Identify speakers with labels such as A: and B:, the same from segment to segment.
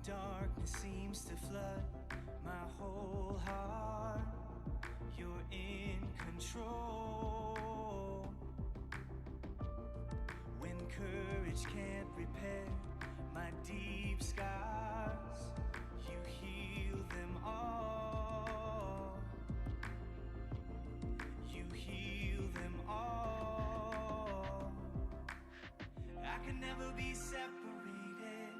A: darkness seems to flood my whole heart, you're in control. When courage can't repair my deep scars, you heal them all. You heal them all. I can never be separated.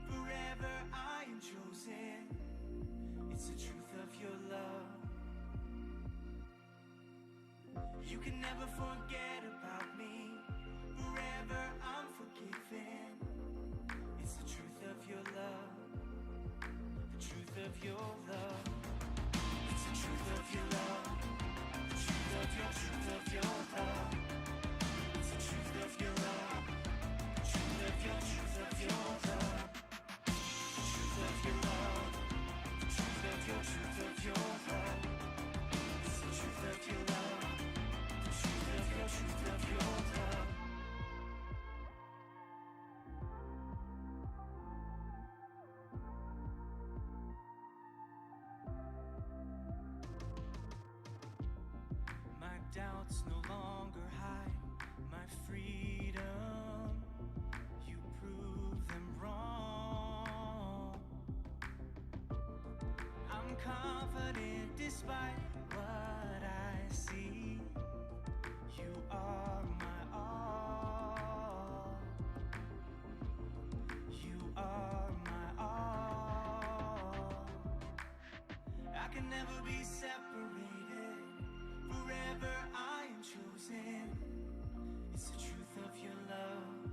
A: Forever I am chosen. It's the truth of your love. You can never forget about me. Forever I'm forgiven. It's the truth of your love. The truth of your love. It's the truth of your love. The truth of your love. It's the truth of your love. The truth of your love. The truth of your love. The truth of your love. It's the truth of your love. The truth of your love. My doubts no longer hide my freedom. You prove them wrong. I'm confident despite what I see. You are my all. You are my all. I can never be separated. Forever I am chosen. It's the truth of your love.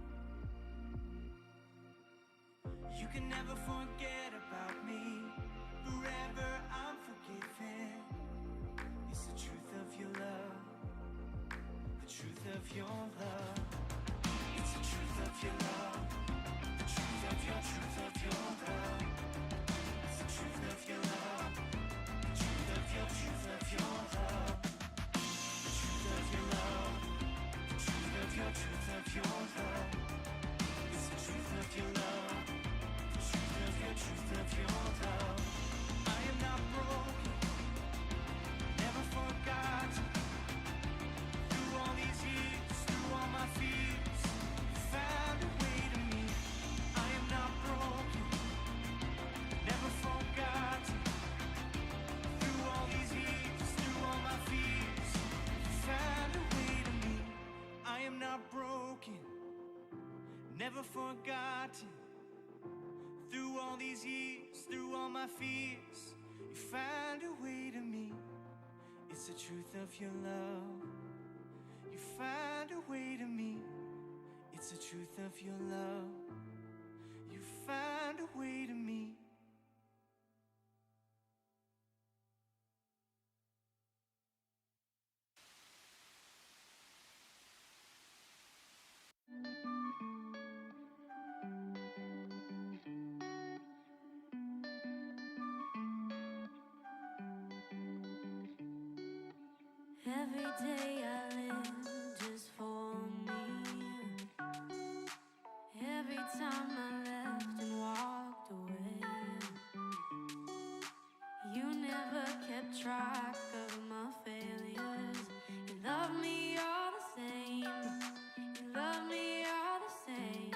A: You can never forget about me. Forever I'm forgiven. It's the truth of your love. The truth of your love. It's the truth of your love. The truth of your love. It's the truth of your love. The truth of your love. The truth of your love. The truth of your love. It's the truth of your love. The truth of your love. I am not broken, never forgotten. Through all these years, through all my fears, you found a way to me. I am not broken, never forgotten. Through all these years, through all my fears, you found a way to me. I am not broken, never forgotten. Through all these years, through all my fears, you found a way to me. It's the truth of your love. You found a way to me. It's the truth of your love. You found a way to me.
B: Every day I live just for me. Every time I left and walked away, you never kept track of my failures. You love me all the same. You love me all the same.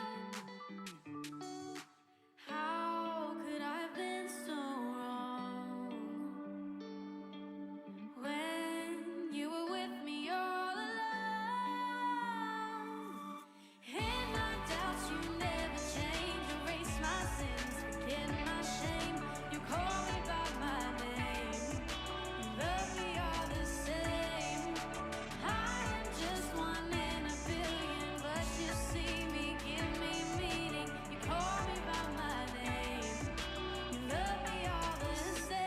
B: How could I have been so wrong when you were with me all alone? In my doubts, you never change. Erase my sins, forget my shame. You call me by my name. You love me all the same. I am just one in a billion, but you see me, give me meaning. You call me by my name. You love me all the same.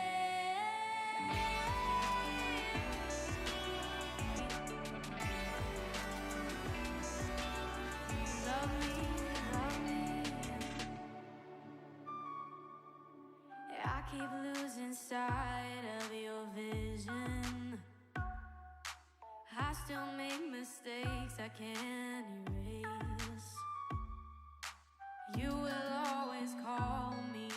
B: Love me, love me. I keep losing sight of your vision. I still make mistakes I can't erase. You will always call me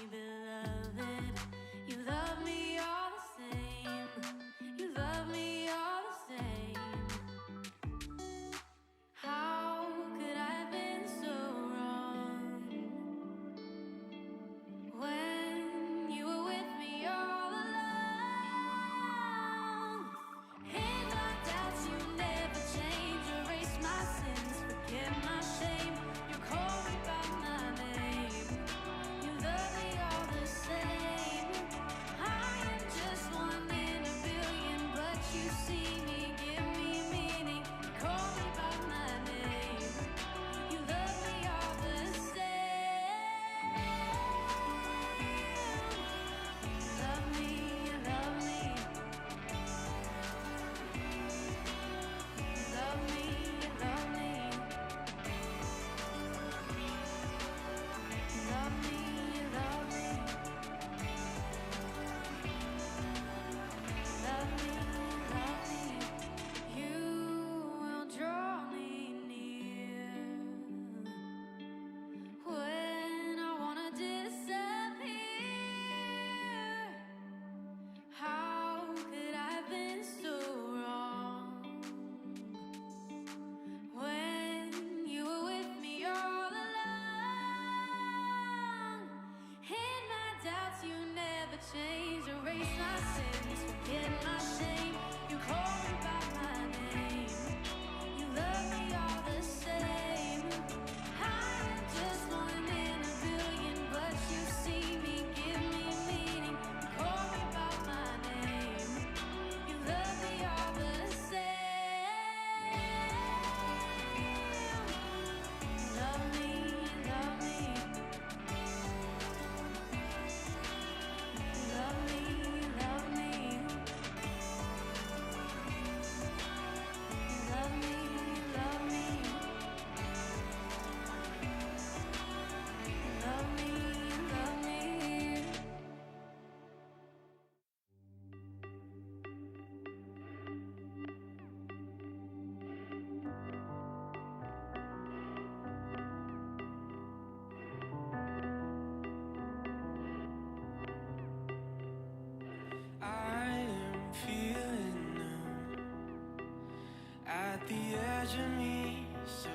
A: imagine me so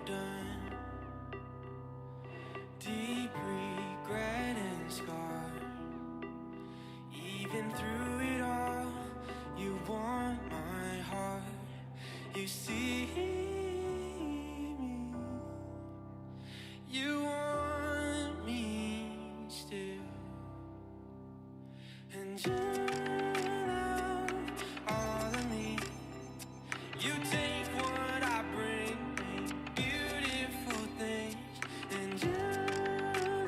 A: done, deep regret and scar. Even through it all, you want my heart. You see me, you want me still, and you love all of me. You take what I bring me, beautiful things, and you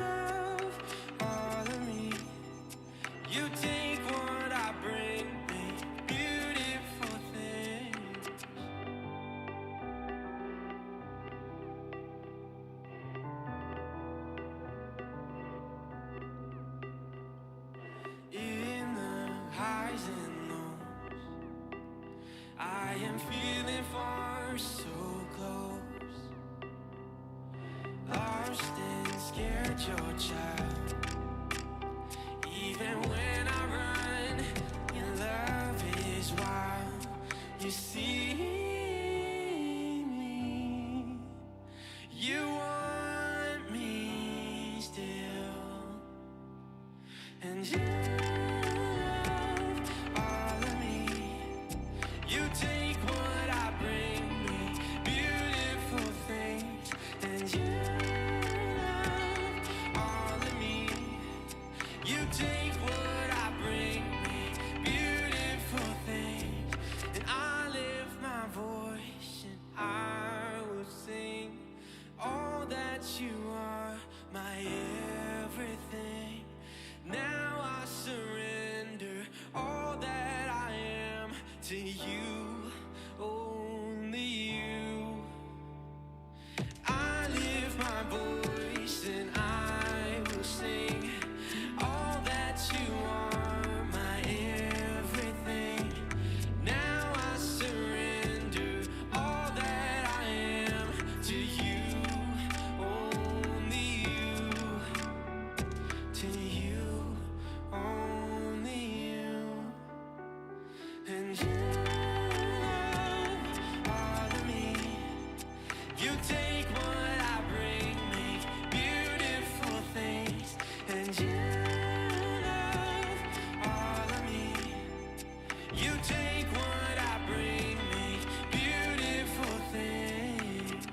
A: love all of me. You take what I bring me, beautiful things. In the highs and lows, I am feeling far so close. Lost and scared, your child. Even when I run, your love is wild. You see me, you want me still, and you love all of me. You take what I bring me, beautiful things, and you love all of me. You take what I bring me, beautiful things, and I lift my voice and I will sing all that you are, my everything. Now I surrender all that I am to you, only you. I lift my voice and I will sing all that you are, my everything. Now I surrender all that I am to you, only you, to you, only you. And you love all of me. You take what I bring me, beautiful things, and you love all of me. You take what I bring me, beautiful things.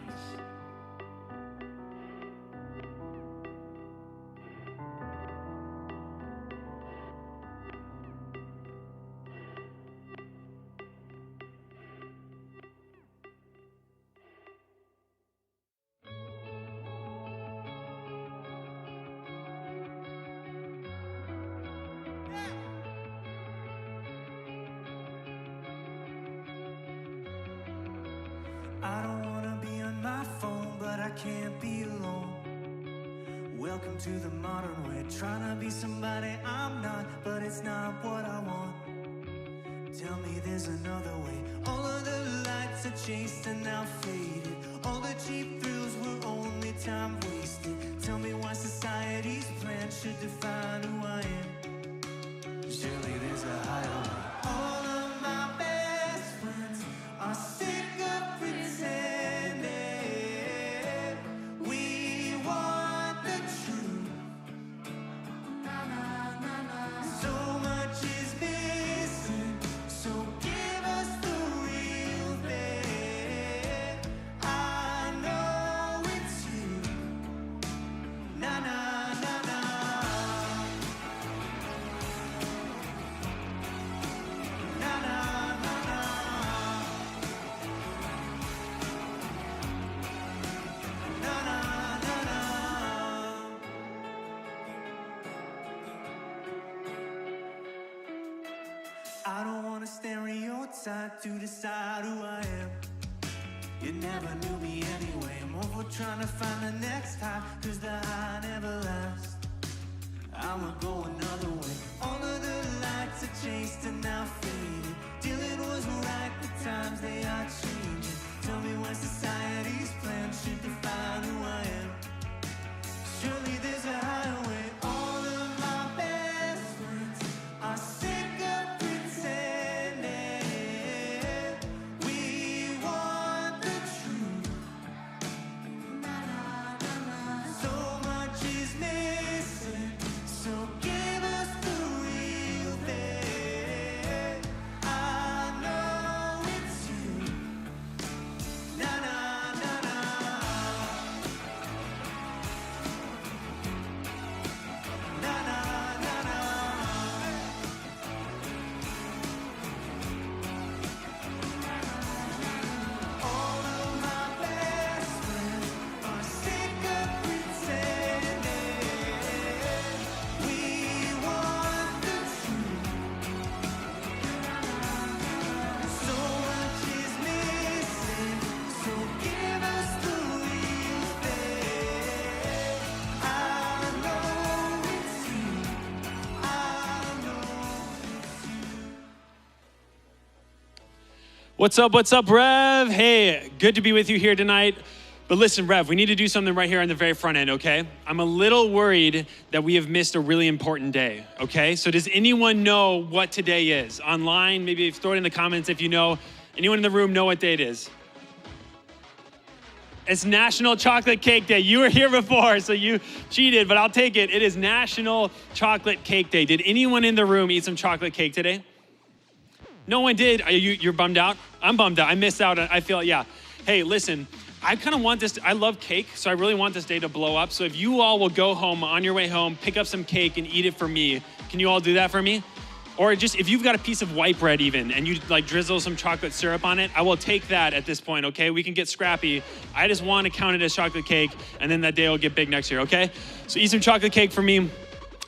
A: I don't wanna be on my phone, but I can't be alone. Welcome to the modern way, trying to be somebody I'm not, but it's not what I want. Tell me there's another way. All of the lights are chased and now faded. All the cheap thrills were only time wasted. Tell me why society's plan should define who I am. Surely there's a higher way. All of my best friends are sick of pretending. We want the truth. So much is missing, so give us the real thing. I know it's you. Na na na na. Na na na na. Na na na na. I don't wanna stereotype to decide who I am. You never knew me anyway. I'm over trying to find the next high, 'cause the high never lasts. I'ma go another way. All of the lights are chased and now faded. Dylan was right, the times they are changing. Tell me why society's plan should define who I am. Surely there's a higher way. All of my best friends are sick of pretending. We want the
C: What's up, Rev? Hey, good to be with you here tonight. But listen, Rev, we need to do something right here on the very front end, okay? I'm a little worried that we have missed a really important day, okay? So does anyone know what today is? Online, maybe throw it in the comments if you know. Anyone in the room know what day it is? It's National Chocolate Cake Day. You were here before, so you cheated, but I'll take it. It is National Chocolate Cake Day. Did anyone in the room eat some chocolate cake today? No one did. You're bummed out? I'm bummed out. I missed out. I feel, yeah. Hey, listen, I kind of want this, I love cake, so I really want this day to blow up. So if you all will go home, on your way home, pick up some cake and eat it for me. Can you all do that for me? Or just, if you've got a piece of white bread even, and you like drizzle some chocolate syrup on it, I will take that at this point, okay? We can get scrappy. I just want to count it as chocolate cake, and then that day will get big next year, okay? So eat some chocolate cake for me.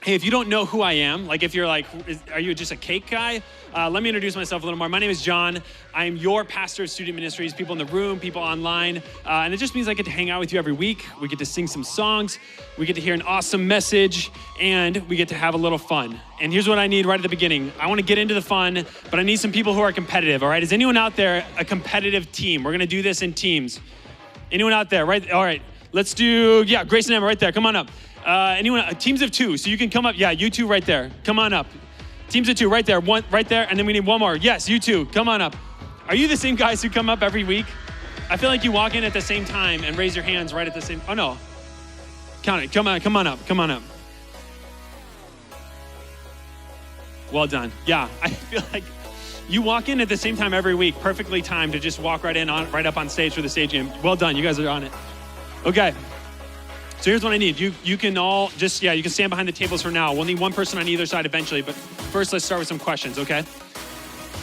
C: Hey, if you don't know who I am, like if you're like, are you just a cake guy? Let me introduce myself a little more. My name is John. I'm your pastor of student ministries, people in the room, people online. And it just means I get to hang out with you every week. We get to sing some songs. We get to hear an awesome message, and we get to have a little fun. And here's what I need right at the beginning. I want to get into the fun, but I need some people who are competitive, all right? Is anyone out there a competitive team? We're going to do this in teams. Anyone out there? Right? All right. Let's do, yeah, Grace and Emma right there. Come on up. Anyone, teams of two, so you can come up. Yeah, you two right there. Come on up. Teams of two right there, one right there, and then we need one more. Yes, you two, come on up. Are you the same guys who come up every week? I feel like you walk in at the same time and raise your hands right at the same, oh no. Count it, come on up. Well done. Yeah, I feel like you walk in at the same time every week, perfectly timed to just walk right in, right up on stage for the stage game. Well done, you guys are on it. Okay. So here's what I need. You can all just, you can stand behind the tables for now. We'll need one person on either side eventually, but first let's start with some questions, okay?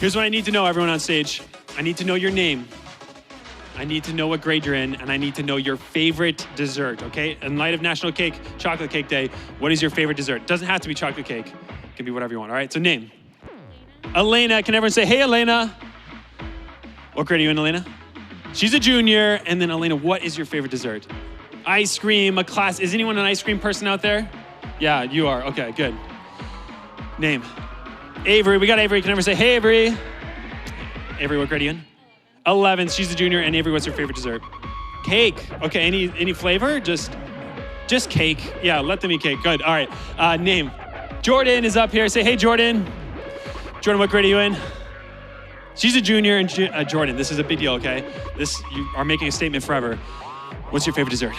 C: Here's what I need to know, everyone on stage. I need to know your name. I need to know what grade you're in, and I need to know your favorite dessert, okay? In light of National Chocolate Cake Day, what is your favorite dessert? It doesn't have to be chocolate cake. It can be whatever you want, all right? So name. Elena. Can everyone say, hey, Elena? What grade are you in, Elena? She's a junior. And then, Elena, what is your favorite dessert? Ice cream, a class. Is anyone an ice cream person out there? Yeah, you are. Okay, good. Name. Avery. We got Avery. Can everyone say, hey, Avery? Avery, what grade are you in? 11. She's a junior. And Avery, what's your favorite dessert? Cake. Okay, any flavor? Just cake. Yeah, let them eat cake. Good. All right. Name. Jordan is up here. Say, hey, Jordan. Jordan, what grade are you in? She's a junior. And Jordan, this is a big deal, okay? You are making a statement forever. What's your favorite dessert?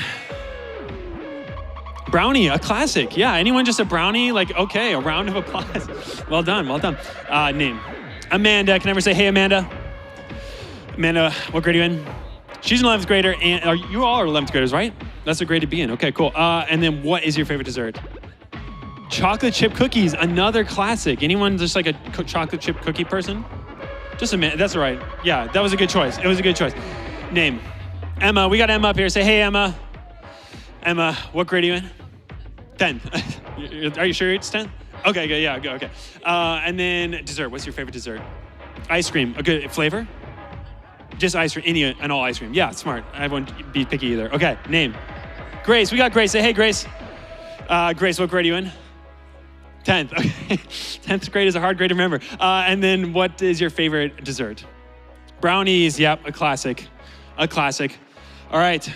C: Brownie, a classic. Yeah, anyone just a brownie? Like, okay, a round of applause. Well done. Name. Amanda, can I ever say, hey, Amanda? Amanda, what grade are you in? She's an 11th grader, and you all are 11th graders, right? That's a grade to be in. Okay, cool. And then what is your favorite dessert? Chocolate chip cookies, another classic. Anyone just like a chocolate chip cookie person? Just Amanda, that's all right. Yeah, that was a good choice. It was a good choice. Name. Emma, we got Emma up here. Say, hey, Emma. Emma, what grade are you in? 10. Are you sure it's 10? Okay, good, yeah, go, okay. And then dessert, what's your favorite dessert? Ice cream, a good flavor? Just ice cream, any and all ice cream. Yeah, smart, I won't be picky either. Okay, name. Grace, we got Grace. Say, hey, Grace. Grace, what grade are you in? 10th, okay. 10th grade is a hard grade to remember. And then what is your favorite dessert? Brownies, yep, a classic. All right,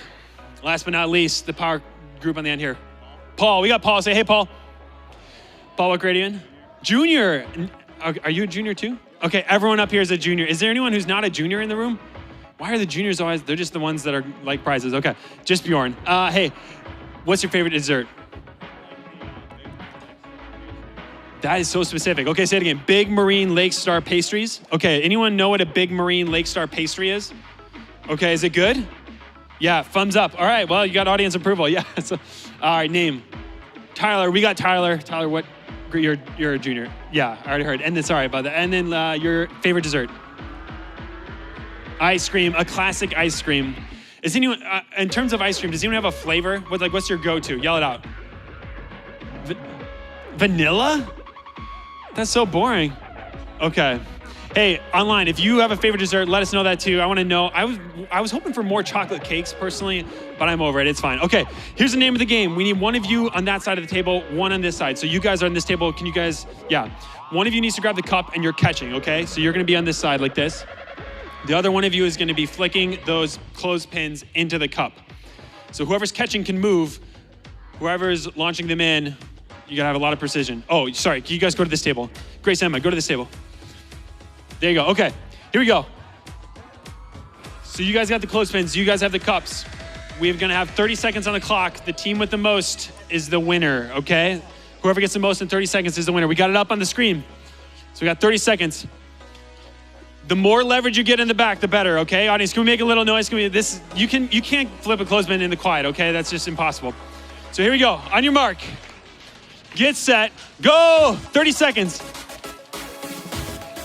C: last but not least, the power group on the end here. Paul, we got Paul. Say, hey, Paul. Paul, what grade are you in? Junior. Are you a junior too? Okay, everyone up here is a junior. Is there anyone who's not a junior in the room? Why are the juniors always, they're just the ones that are like prizes. Okay, just Bjorn. Hey, what's your favorite dessert? That is so specific. Okay, say it again. Big Marine Lake Star pastries. Okay, anyone know what a Big Marine Lake Star pastry is? Okay, is it good? Yeah, thumbs up. All right, well, you got audience approval. Yeah. So, all right, name. Tyler, we got Tyler. Tyler, what? You're a junior. Yeah, I already heard. And then, sorry about that. And then your favorite dessert? Ice cream, a classic ice cream. Is anyone, in terms of ice cream, does anyone have a flavor? What's your go-to? Yell it out. Vanilla? That's so boring. Okay. Hey, online, if you have a favorite dessert, let us know that too. I want to know. I was hoping for more chocolate cakes personally, but I'm over it. It's fine. Okay, here's the name of the game. We need one of you on that side of the table, one on this side. So you guys are on this table. Can you guys, yeah. One of you needs to grab the cup and you're catching, okay? So you're going to be on this side like this. The other one of you is going to be flicking those clothespins into the cup. So whoever's catching can move. Whoever's launching them in, you got to have a lot of precision. Oh, sorry. Can you guys go to this table? Grace, Emma, go to this table. There you go. Okay, here we go. So you guys got the clothespins. You guys have the cups. We're going to have 30 seconds on the clock. The team with the most is the winner, okay? Whoever gets the most in 30 seconds is the winner. We got it up on the screen. So we got 30 seconds. The more leverage you get in the back, the better, okay? Audience, can we make a little noise? Can we, this, you can't flip a clothespin in the quiet, okay? That's just impossible. So here we go. On your mark. Get set. Go. 30 seconds.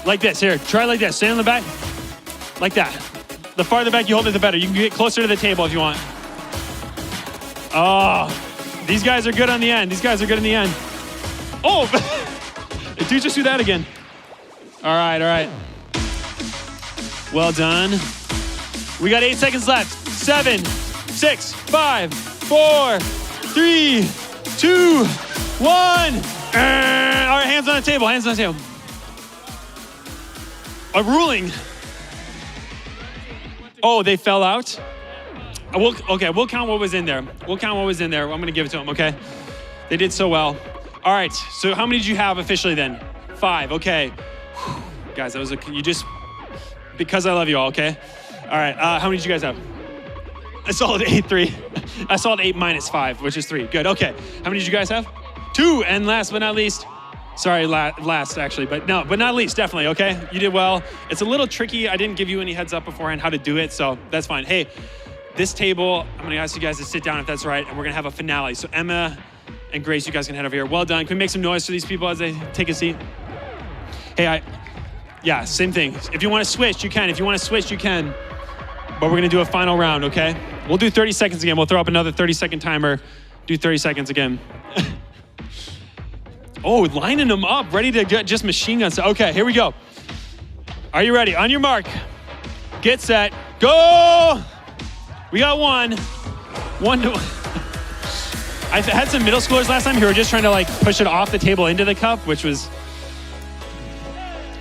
C: Like this. Here, try like this. Stand on the back. Like that. The farther back you hold it, the better. You can get closer to the table if you want. Oh, these guys are good on the end. These guys are good in the end. Oh, dude, just do that again. All right, all right. Well done. We got 8 seconds left. 7, 6, 5, 4, 3, 2, 1. All right, hands on the table, hands on the table. A ruling. Oh, they fell out? Okay, we'll count what was in there. We'll count what was in there. I'm gonna give it to them, okay? They did so well. All right, so how many did you have officially then? 5, okay. Whew. Guys, that was because I love you all, okay? All right, how many did you guys have? I solid 8-3. I solid 8 minus 5, which is 3. Good, okay. How many did you guys have? 2, and last but not least, sorry, last actually, but not least, definitely, okay? You did well. It's a little tricky. I didn't give you any heads up beforehand how to do it, so that's fine. Hey, this table, I'm gonna ask you guys to sit down if that's right, and we're gonna have a finale. So Emma and Grace, you guys can head over here. Well done. Can we make some noise for these people as they take a seat? Hey, yeah, same thing. If you want to switch, you can. If you want to switch, you can. But we're going to do a final round, okay? We'll do 30 seconds again. We'll throw up another 30-second timer. Do 30 seconds again. Oh, lining them up, ready to get just machine guns. Okay, here we go. Are you ready? On your mark. Get set. Go! We got one. I had some middle schoolers last time who were just trying to like push it off the table into the cup, which was...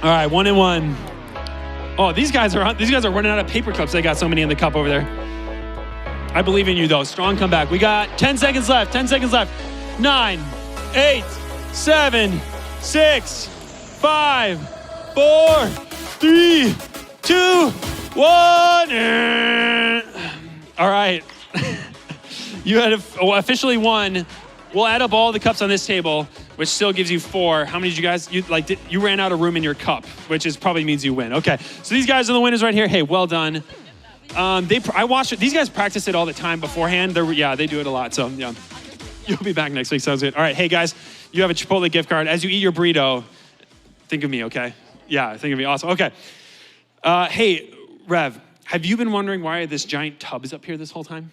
C: All right, 1 and 1. Oh, these guys are running out of paper cups. They got so many in the cup over there. I believe in you though. Strong comeback. We got 10 seconds left. 10 seconds left. 9, 8, 7, 6, 5, 4, 3, 2, 1. All right. You had officially won. We'll add up all the cups on this table, which still gives you 4. How many did you guys, you ran out of room in your cup, which probably means you win. Okay, so these guys are the winners right here. Hey, well done. I watched it. These guys practice it all the time beforehand. They do it a lot, so yeah. You'll be back next week, sounds good. All right, hey guys, you have a Chipotle gift card. As you eat your burrito, think of me, okay? Yeah, think of me, awesome, okay. Hey, Rev, have you been wondering why this giant tub is up here this whole time?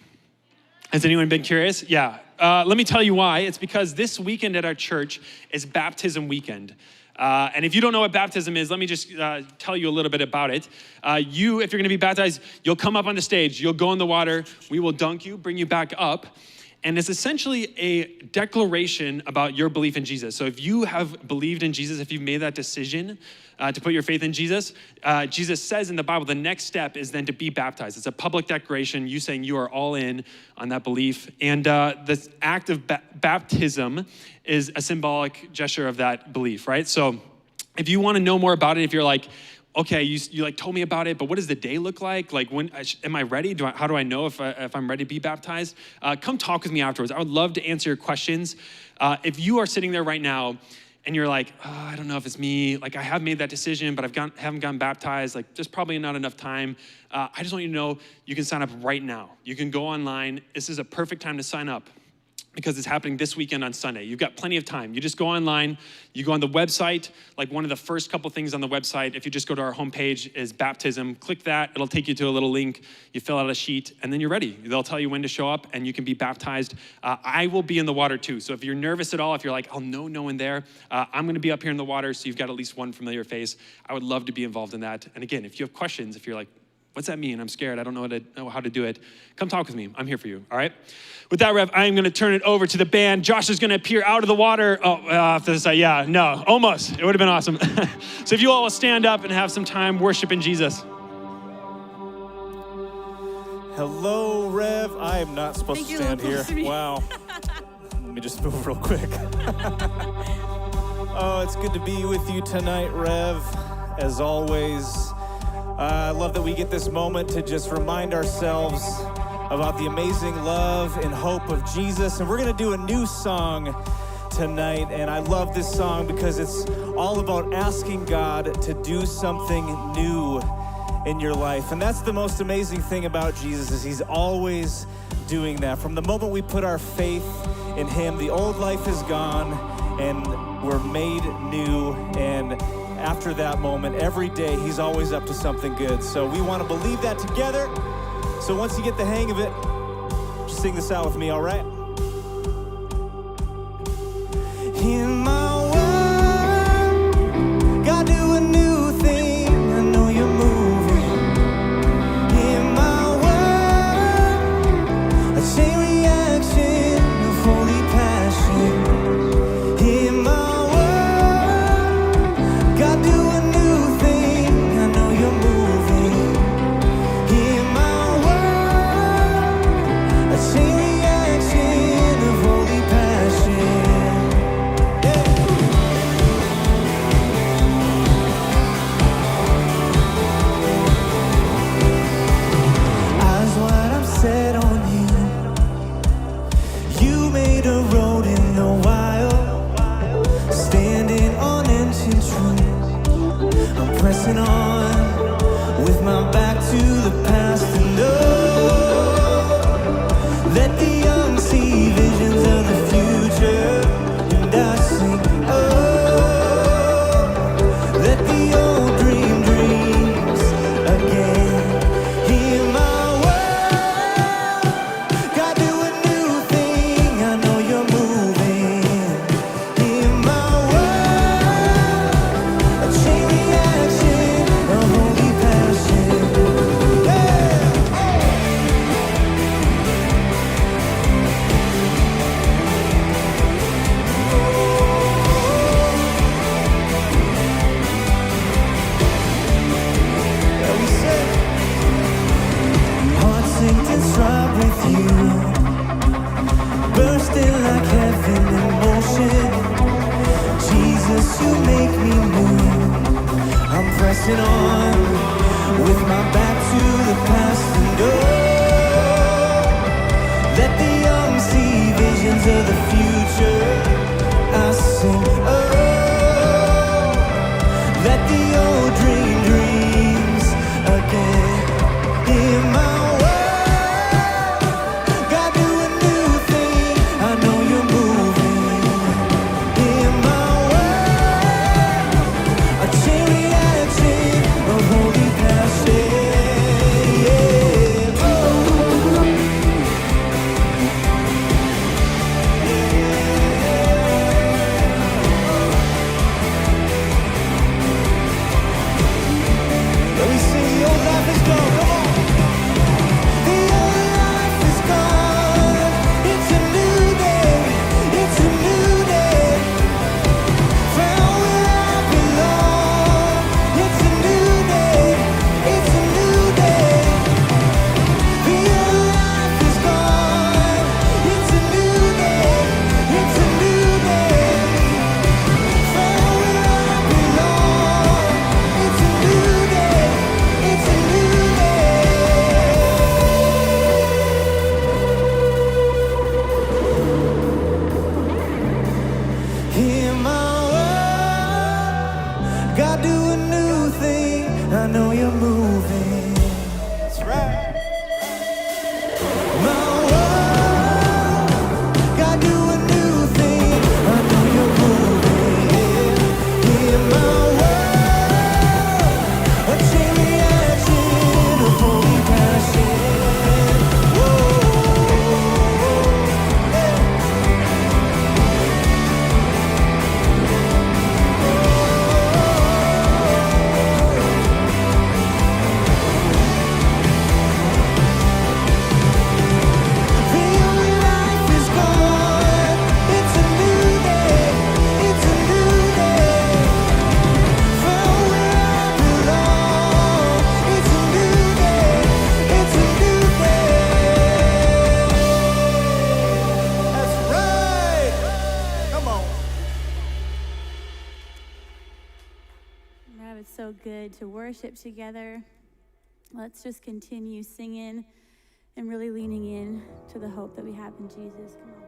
C: Has anyone been curious? Yeah. Let me tell you why. It's because this weekend at our church is baptism weekend. And if you don't know what baptism is, let me just tell you a little bit about it. If you're gonna be baptized, you'll come up on the stage, you'll go in the water, we will dunk you, bring you back up. And it's essentially a declaration about your belief in Jesus. So if you have believed in Jesus, if you've made that decision to put your faith in Jesus, Jesus says in the Bible, the next step is then to be baptized. It's a public declaration, you saying you are all in on that belief. And the act of baptism is a symbolic gesture of that belief, right? So if you wanna know more about it, if you're like, okay, you like told me about it, but what does the day look like? Like when, am I ready? How do I know if I'm ready to be baptized? Come talk with me afterwards. I would love to answer your questions. If you are sitting there right now and you're like, oh, I don't know if it's me. Like I have made that decision, but haven't gotten baptized. Like there's probably not enough time. I just want you to know you can sign up right now. You can go online. This is a perfect time to sign up, because it's happening this weekend on Sunday. You've got plenty of time. You just go online, you go on the website, like one of the first couple things on the website, if you just go to our homepage, is baptism. Click that, it'll take you to a little link. You fill out a sheet, and then you're ready. They'll tell you when to show up, and you can be baptized. I will be in the water too, so if you're nervous at all, if you're like, oh, no one there, I'm gonna be up here in the water, so you've got at least one familiar face. I would love to be involved in that. And again, if you have questions, if you're like, what's that mean? I'm scared. I don't know how to do it. Come talk with me. I'm here for you, all right? With that, Rev, I am going to turn it over to the band. Josh is going to appear out of the water. Off to the side. Yeah, no, almost. It would have been awesome. So if you all will stand up and have some time worshiping Jesus.
D: Hello, Rev. I am not supposed
E: Thank
D: to
E: you,
D: stand
E: Lord,
D: here.
E: bless me.
D: Wow. Let me just move real quick. Oh, it's good to be with you tonight, Rev. As always, I love that we get this moment to just remind ourselves about the amazing love and hope of Jesus. And we're going to do a new song tonight. And I love this song because it's all about asking God to do something new in your life. And that's the most amazing thing about Jesus, is he's always doing that. From the moment we put our faith in him, the old life is gone and we're made new. And after that moment, every day, he's always up to something good. So we want to believe that together. So once you get the hang of it, just sing this out with me, all right? In my world, God, do a new thing. I know you're moving. In my world, a chain reaction of holy passion. In my world, God, do a new thing. I know you're moving. In my world, a chain reaction of holy passion. Eyes wide, I'm set on you. You made a road in the wild, standing on ancient truth. I'm pressing on with my back to the past, and oh, let the young see visions of the future. And I sing, oh, let the old dream dreams again. Hear my world, God, do a new thing. I know you're moving. Hear my world, a chain reaction, a holy passion. Yeah. Yeah, we say, heart synced and throb with you, bursting like heaven in motion. Jesus, you make me move. I'm pressing on with my back to the past, and oh, let the young see visions of the future. I sing, oh, let the old dream dreams again. In my world, God, do a new thing. I know you're moving. In my world, a chain reaction of holy passion. Yeah. Oh. Let me sing, the old life is gone. Come on. The old life is gone. It's a new day. It's a new day. Found where I belong. It's a new day. It's a new day. The old life is gone. It's a new day. It's a new day. Found where I belong. It's a new day. It's a new day. Hear my word, God, do a new thing. I know you're moving. That's right. My word, God, do a new thing. I know you're moving. Hear my word, a chain reaction of holy passion. Whoa.
B: worship together, let's just continue singing and really leaning in to the hope that we have in Jesus. Come on.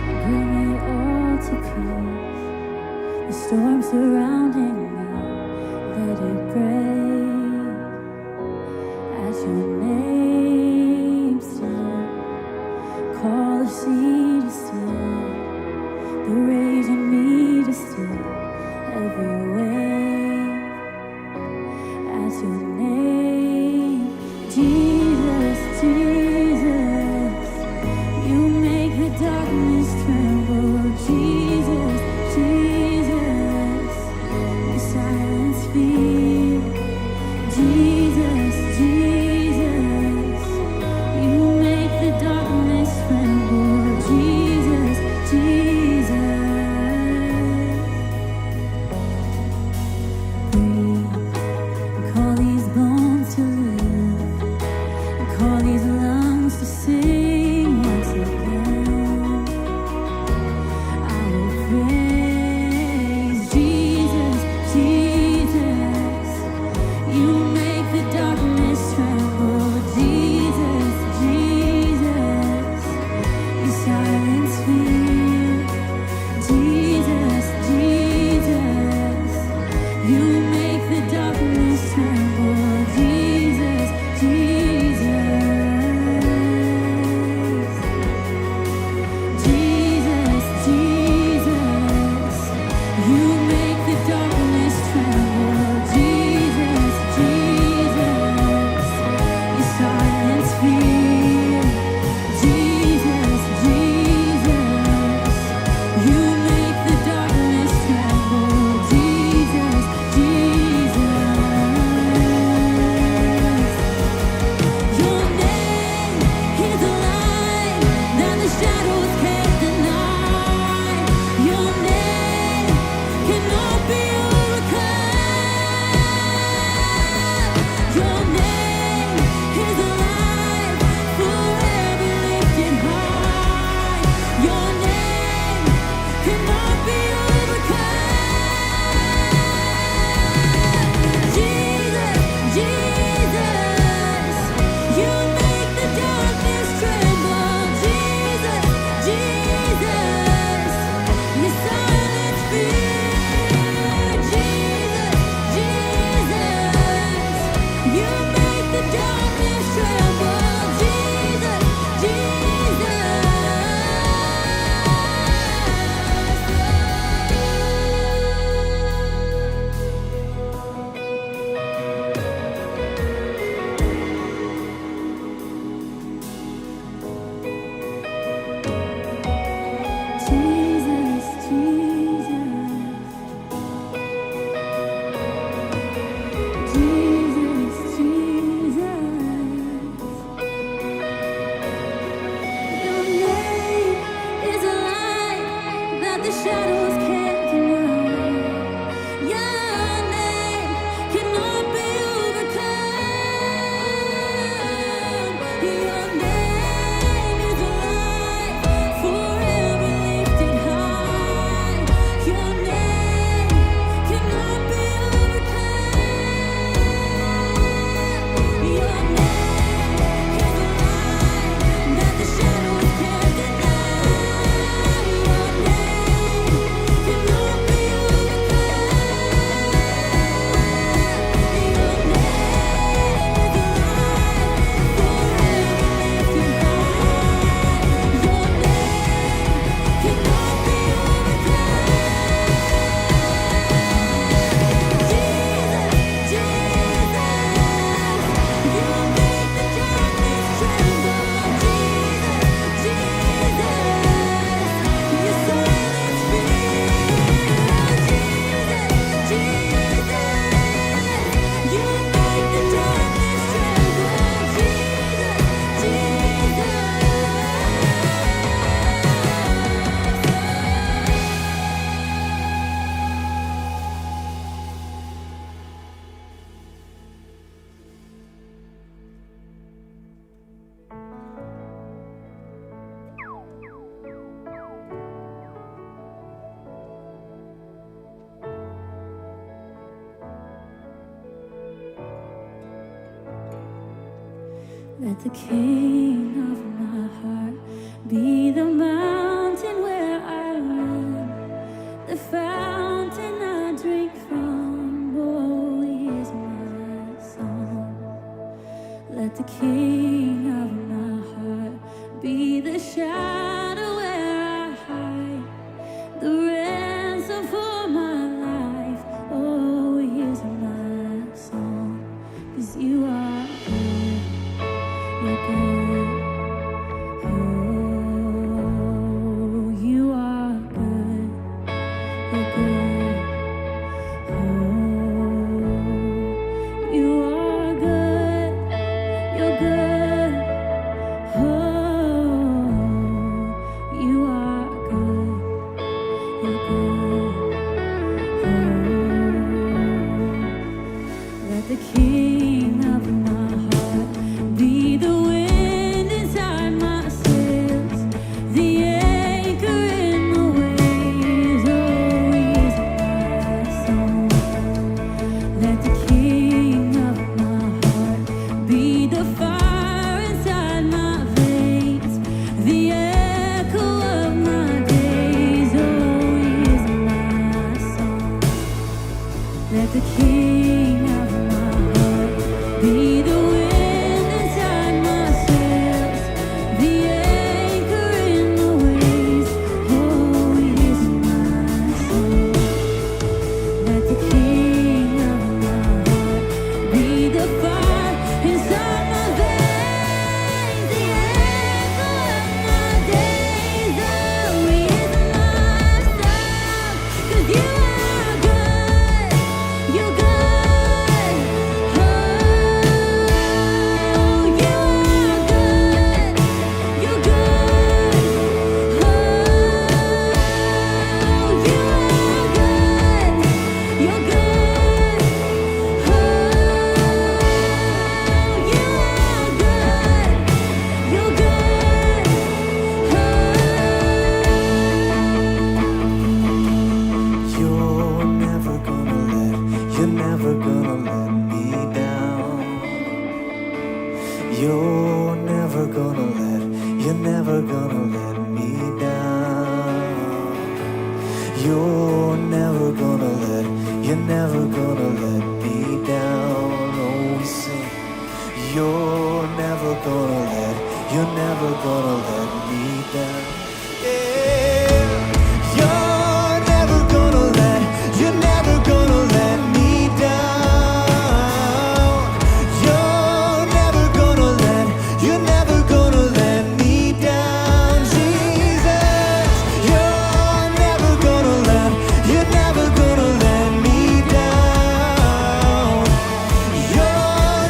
B: Bring it all to peace. The storm surrounding me, let it break. As your name still, call the sea to still, the rage in me to still, every wave. As your name, Jesus, Jesus, you make the darkness tremble. Jesus, Jesus, you silence fear. Jesus, Jesus, you make the darkness tremble. Jesus, Jesus. Let the king of my heart be the mountain where I run, the fountain I drink from. Oh, he is my song. Let the king of my heart be the shadow where I hide, the ransom for my life. Oh, he is my song. 'Cause you are good, you're good. Oh, you are good, you're good. Oh, you are good, you're good. Oh, you are good, you're good. Oh, let the king of my heart be the wind inside my sails, the anchor in the waves. Oh, he is my song. Let the king of my heart be the fire inside my veins, the echo of my days. Oh, he is my song. Let the king of my heart be the wind inside my sails, the anchor in the waves. Oh, he is my song. Let the king of my heart be the fire inside my veins, the echo of my days. Oh, he is my song. 'Cause you are good, you're good. Oh, you are good, you're good. Oh, you are good, you're good. Oh, you are good, you're good.
A: You're never gonna let me down. You're never gonna let me down. You're never gonna let me down. Oh, we sing. You're never gonna let me down. Yeah. You're never gonna let me down. You're never gonna let me down, Jesus. You're never gonna let me down. You're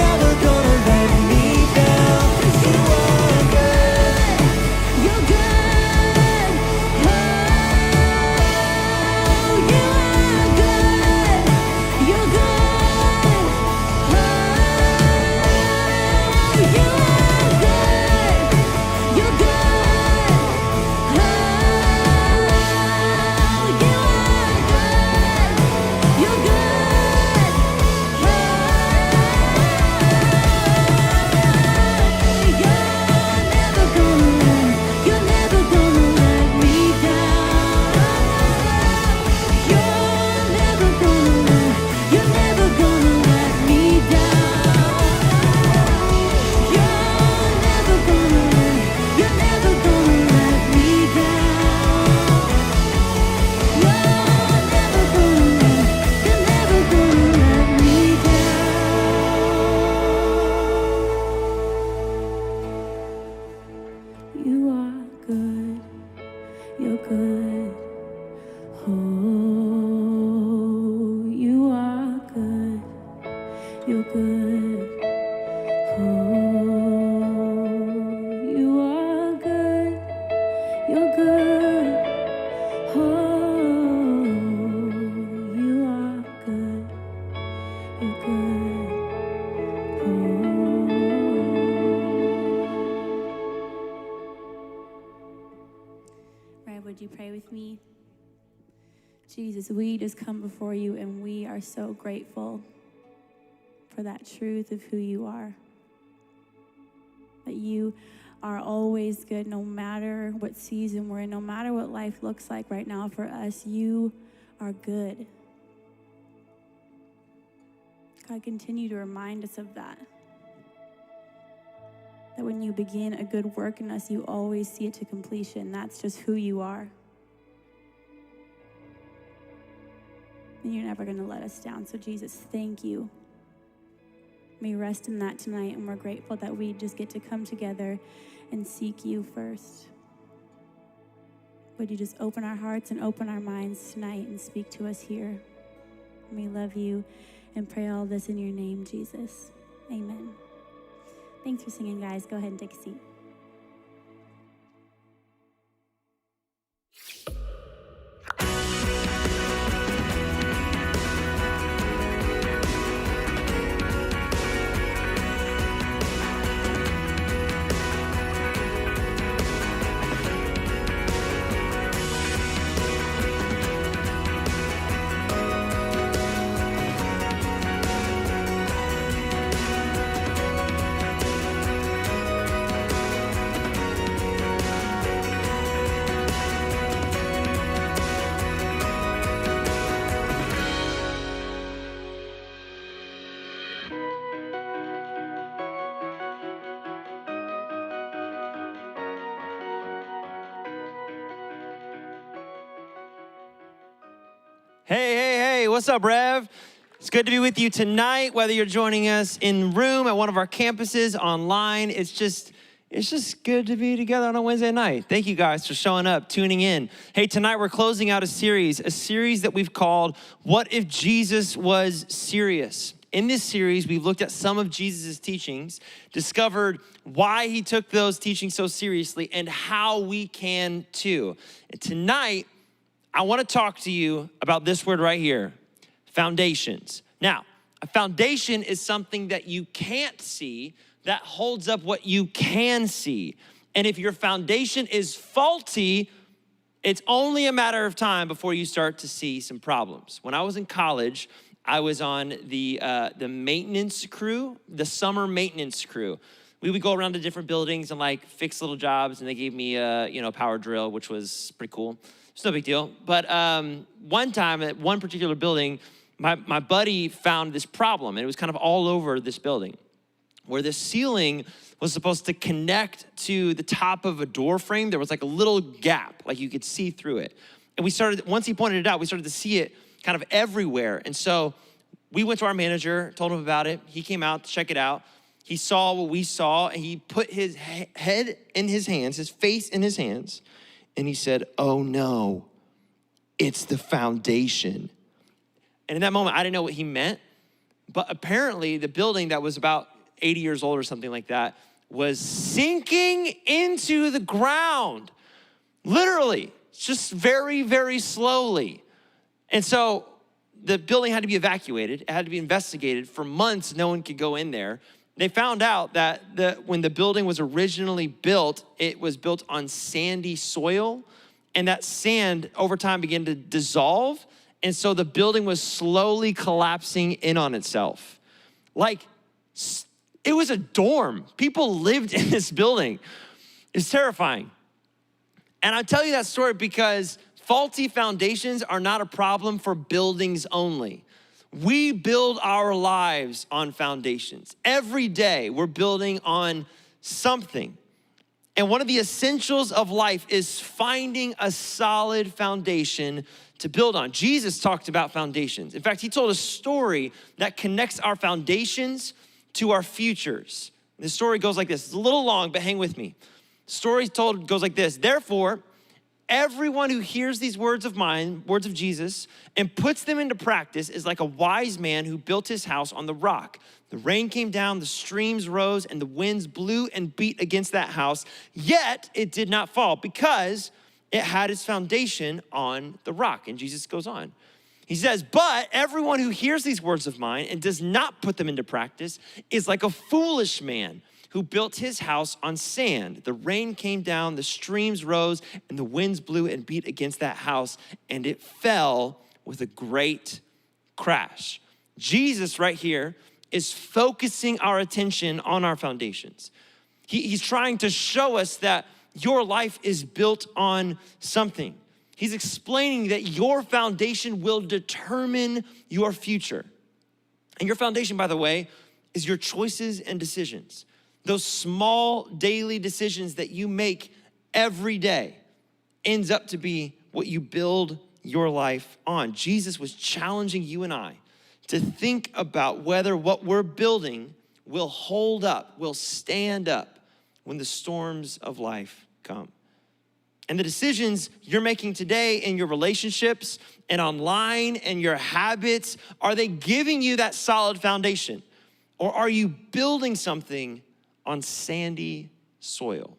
A: never gonna let me down. 'Cause you are good.
B: You're good. Oh, you are good. You're good. Oh, you are good. You're good. Oh, you are good. You're good. You're never gonna let me down. You're never gonna let me down. You're never gonna let me down. You're never gonna let me down. You are good, you're good. Oh, you are good, you're good. Oh, you are good, you're good. Oh, you are good, you're good. Oh. Rev, would you pray with me? Jesus, we just come before you and we are so grateful for for that truth of who you are. That you are always good, no matter what season we're in, no matter what life looks like right now for us, you are good. God, continue to remind us of that. That when you begin a good work in us, you always see it to completion. That's just who you are. And you're never going to let us down. So Jesus, thank you. May rest in that tonight, and we're grateful that we just get to come together and seek you first. Would you just open our hearts and open our minds tonight and speak to us here? We love you and pray all this in your name, Jesus. Amen. Thanks for singing, guys. Go ahead and take a seat.
E: Hey, what's up, Rev? It's good to be with you tonight, whether you're joining us in room at one of our campuses, online. It's just good to be together on a Wednesday night. Thank you guys for showing up, tuning in. Hey, tonight we're closing out a series that we've called, What If Jesus Was Serious? In this series, we've looked at some of Jesus' teachings, discovered why he took those teachings so seriously, and how we can too. And tonight, I want to talk to you about this word right here, foundations. Now, a foundation is something that you can't see that holds up what you can see. And if your foundation is faulty, it's only a matter of time before you start to see some problems. When I was in college, I was on the maintenance crew, the summer maintenance crew. We would go around to different buildings and like fix little jobs, and they gave me a power drill, which was pretty cool. It's no big deal. But one time at one particular building, my buddy found this problem, and it was kind of all over this building, where the ceiling was supposed to connect to the top of a door frame. There was like a little gap, like you could see through it. And once he pointed it out, we started to see it kind of everywhere. And so we went to our manager, told him about it. He came out to check it out. He saw what we saw, and he put his head in his hands, his face in his hands, and he said, "Oh no, it's the foundation." And in that moment, I didn't know what he meant, but apparently the building that was about 80 years old or something like that was sinking into the ground, literally, just very, very slowly. And so the building had to be evacuated. It had to be investigated. For months, no one could go in there. They found out that when the building was originally built, it was built on sandy soil, and that sand over time began to dissolve, and so the building was slowly collapsing in on itself. Like, it was a dorm. People lived in this building. It's terrifying. And I tell you that story because faulty foundations are not a problem for buildings only. We build our lives on foundations. Every day we're building on something. And one of the essentials of life is finding a solid foundation to build on. Jesus talked about foundations. In fact, he told a story that connects our foundations to our futures. The story goes like this. It's a little long, but hang with me. The story told goes like this. Therefore, everyone who hears these words of mine, words of Jesus, and puts them into practice is like a wise man who built his house on the rock. The rain came down, the streams rose, and the winds blew and beat against that house, yet it did not fall because it had its foundation on the rock. And Jesus goes on. He says, but everyone who hears these words of mine and does not put them into practice is like a foolish man who built his house on sand. The rain came down, the streams rose, and the winds blew and beat against that house, and it fell with a great crash. Jesus right here is focusing our attention on our foundations. He's trying to show us that your life is built on something. He's explaining that your foundation will determine your future. And your foundation, by the way, is your choices and decisions. Those small daily decisions that you make every day ends up to be what you build your life on. Jesus was challenging you and I to think about whether what we're building will hold up, will stand up when the storms of life come. And the decisions you're making today in your relationships and online and your habits, are they giving you that solid foundation? Or are you building something on sandy soil?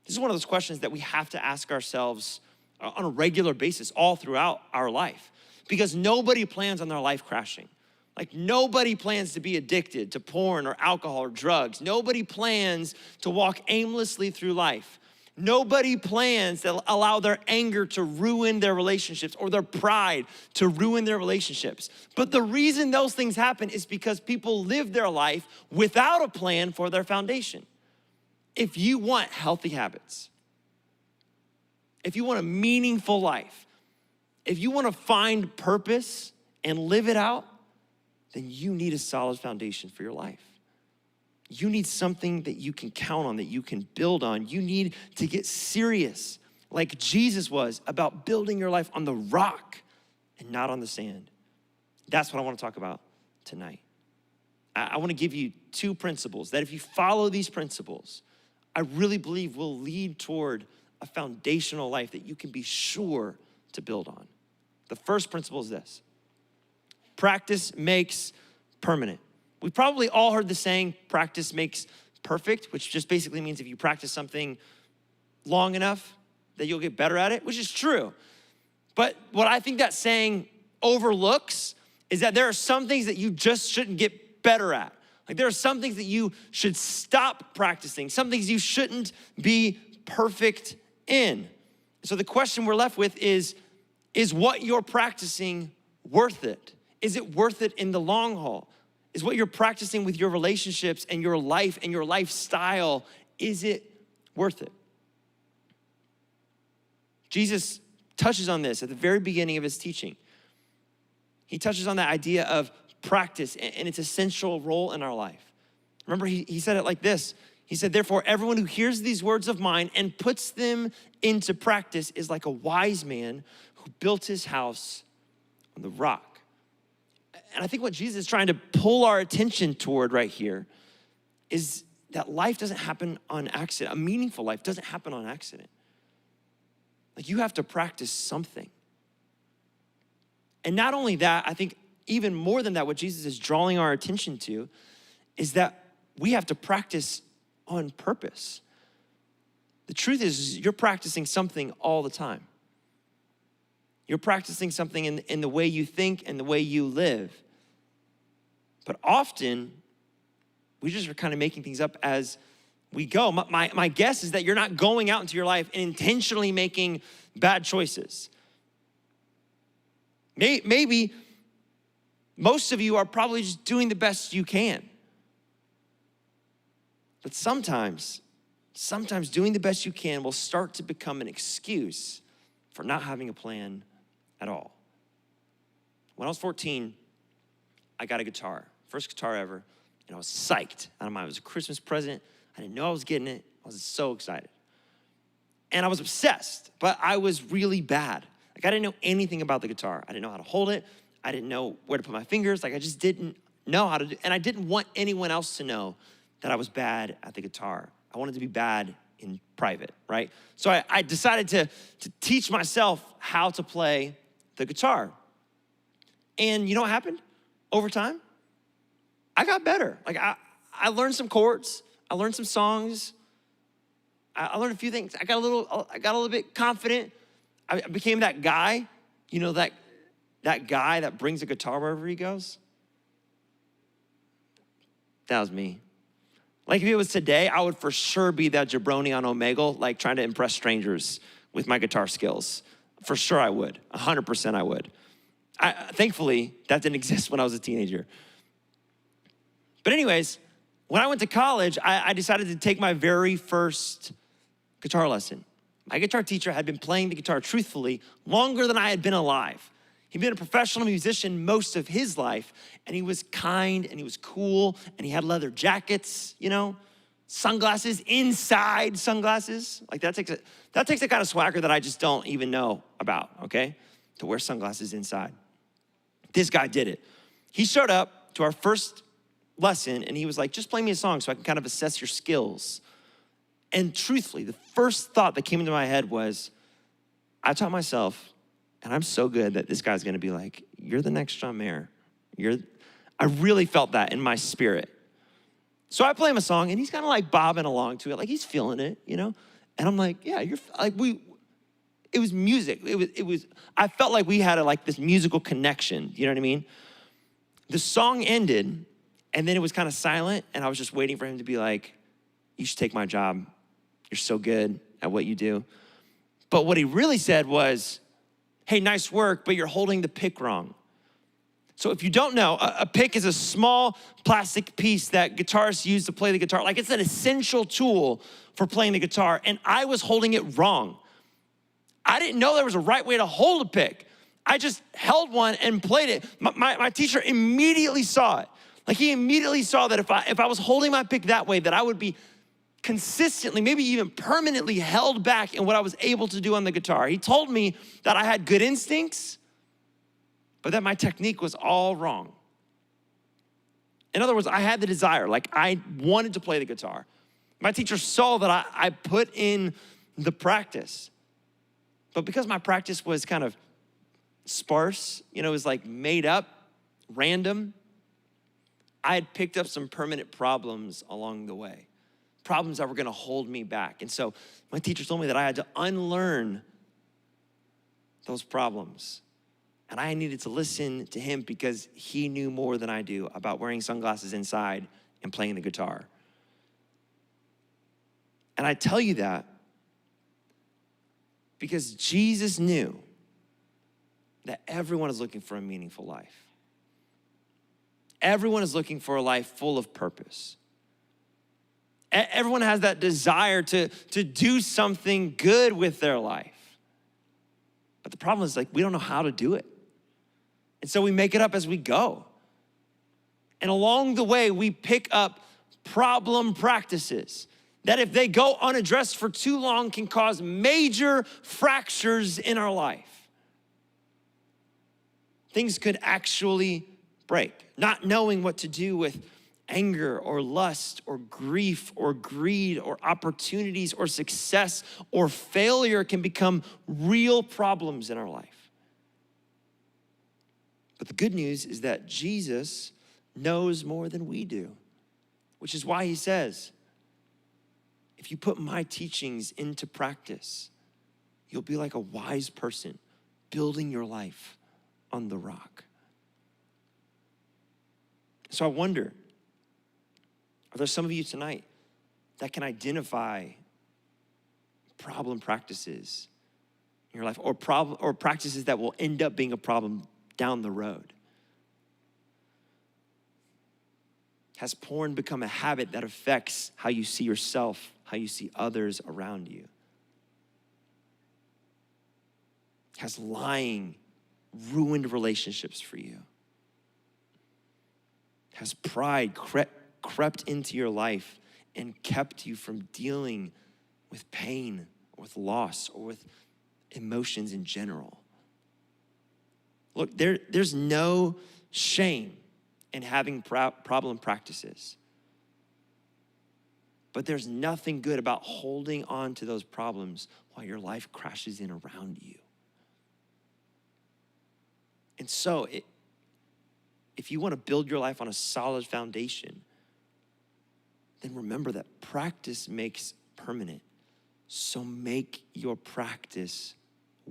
E: This is one of those questions that we have to ask ourselves on a regular basis all throughout our life, because nobody plans on their life crashing. Like, nobody plans to be addicted to porn or alcohol or drugs. Nobody plans to walk aimlessly through life. Nobody plans to allow their anger to ruin their relationships or their pride to ruin their relationships. But the reason those things happen is because people live their life without a plan for their foundation. If you want healthy habits, if you want a meaningful life, if you want to find purpose and live it out, then you need a solid foundation for your life. You need something that you can count on, that you can build on. You need to get serious, like Jesus was, about building your life on the rock and not on the sand. That's what I want to talk about tonight. I want to give you two principles that if you follow these principles, I really believe will lead toward a foundational life that you can be sure to build on. The first principle is this: practice makes permanent. We probably all heard the saying, practice makes perfect, which just basically means if you practice something long enough that you'll get better at it, which is true. But what I think that saying overlooks is that there are some things that you just shouldn't get better at. Like, there are some things that you should stop practicing, some things you shouldn't be perfect in. So the question we're left with is what you're practicing worth it? Is it worth it in the long haul? Is what you're practicing with your relationships and your life and your lifestyle, is it worth it? Jesus touches on this at the very beginning of his teaching. He touches on that idea of practice and its essential role in our life. Remember, he said it like this. He said, therefore, everyone who hears these words of mine and puts them into practice is like a wise man who built his house on the rock. And I think what Jesus is trying to pull our attention toward right here is that life doesn't happen on accident. A meaningful life doesn't happen on accident. Like, you have to practice something. And not only that, I think even more than that, what Jesus is drawing our attention to is that we have to practice on purpose. The truth is, you're practicing something all the time. You're practicing something in the way you think and the way you live. But often, we just are kind of making things up as we go. My guess is that you're not going out into your life and intentionally making bad choices. Maybe most of you are probably just doing the best you can. But sometimes doing the best you can will start to become an excuse for not having a plan at all. When I was 14, I got a guitar. First guitar ever. And I was psyched out of mind. It was a Christmas present. I didn't know I was getting it. I was so excited. And I was obsessed, but I was really bad. Like, I didn't know anything about the guitar. I didn't know how to hold it. I didn't know where to put my fingers. Like, I just didn't know how to do it. And I didn't want anyone else to know that I was bad at the guitar. I wanted to be bad in private, right? So I decided to teach myself how to play the guitar. And you know what happened? Over time, I got better. Like, I learned some chords. I learned some songs. I learned a few things. I got a little bit confident. I became that guy, you know, that guy that brings a guitar wherever he goes. That was me. Like, if it was today, I would for sure be that jabroni on Omegle, like trying to impress strangers with my guitar skills. For sure I would. 100% I would. Thankfully, that didn't exist when I was a teenager. But anyways, when I went to college, I decided to take my very first guitar lesson. My guitar teacher had been playing the guitar truthfully longer than I had been alive. He'd been a professional musician most of his life, and he was kind, and he was cool, and he had leather jackets, sunglasses, inside sunglasses. Like that takes a kind of swagger that I just don't even know about, okay? To wear sunglasses inside. This guy did it. He showed up to our first lesson, and he was like, just play me a song so I can kind of assess your skills. And truthfully, the first thought that came into my head was, I taught myself, and I'm so good that this guy's gonna be like, you're the next John Mayer. I really felt that in my spirit. So I play him a song, and he's kind of like bobbing along to it, like he's feeling it, And I'm like, yeah, it was music. I felt like we had this musical connection, you know what I mean? The song ended, and then it was kind of silent, and I was just waiting for him to be like, you should take my job. You're so good at what you do. But what he really said was, hey, nice work, but you're holding the pick wrong. So if you don't know, a pick is a small plastic piece that guitarists use to play the guitar. Like it's an essential tool for playing the guitar, and I was holding it wrong. I didn't know there was a right way to hold a pick. I just held one and played it. My teacher immediately saw it. Like he immediately saw that if I was holding my pick that way, that I would be consistently, maybe even permanently held back in what I was able to do on the guitar. He told me that I had good instincts, but that my technique was all wrong. In other words, I had the desire, like I wanted to play the guitar. My teacher saw that I put in the practice, but because my practice was kind of sparse, it was like made up, random, I had picked up some permanent problems along the way, problems that were gonna hold me back. And so my teacher told me that I had to unlearn those problems. And I needed to listen to him because he knew more than I do about wearing sunglasses inside and playing the guitar. And I tell you that because Jesus knew that everyone is looking for a meaningful life. Everyone is looking for a life full of purpose. Everyone has that desire to do something good with their life. But the problem is we don't know how to do it. And so we make it up as we go. And along the way, we pick up problem practices that if they go unaddressed for too long can cause major fractures in our life. Things could actually break. Not knowing what to do with anger or lust or grief or greed or opportunities or success or failure can become real problems in our life. But the good news is that Jesus knows more than we do, which is why he says, if you put my teachings into practice, you'll be like a wise person building your life on the rock. So I wonder, are there some of you tonight that can identify problem practices in your life or practices that will end up being a problem down the road? Has porn become a habit that affects how you see yourself, how you see others around you? Has lying ruined relationships for you? Has pride crept into your life and kept you from dealing with pain, or with loss, or with emotions in general? Look, there's no shame in having problem practices. But there's nothing good about holding on to those problems while your life crashes in around you. And so, if you want to build your life on a solid foundation, then remember that practice makes permanent. So make your practice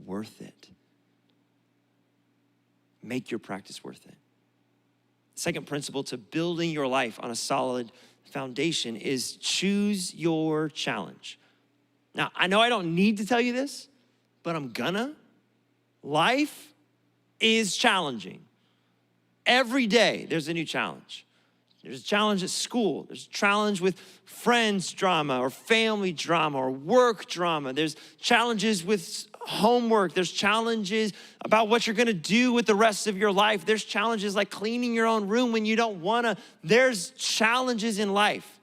E: worth it. Make your practice worth it. Second principle to building your life on a solid foundation is choose your challenge. Now, I know I don't need to tell you this, but I'm gonna. Life is challenging. Every day there's a new challenge. There's a challenge at school. There's a challenge with friends drama or family drama or work drama. There's challenges with homework. There's challenges about what you're gonna do with the rest of your life. There's challenges like cleaning your own room when you don't wanna. There's challenges in life.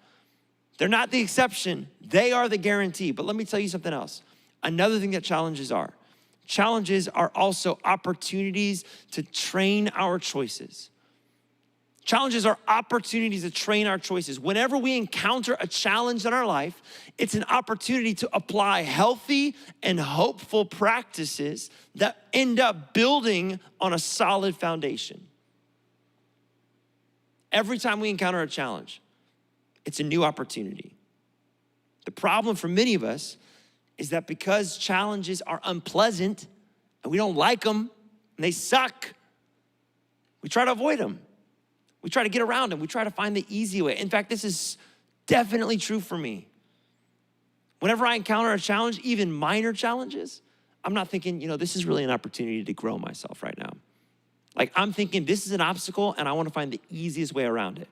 E: They're not the exception. They are the guarantee. But let me tell you something else. Another thing that challenges are also opportunities to train our choices. Challenges are opportunities to train our choices. Whenever we encounter a challenge in our life, it's an opportunity to apply healthy and hopeful practices that end up building on a solid foundation. Every time we encounter a challenge, it's a new opportunity. The problem for many of us is that because challenges are unpleasant and we don't like them and they suck, we try to avoid them. We try to get around them. We try to find the easy way. In fact, this is definitely true for me. Whenever I encounter a challenge, even minor challenges, I'm not thinking, this is really an opportunity to grow myself right now. Like I'm thinking this is an obstacle and I want to find the easiest way around it.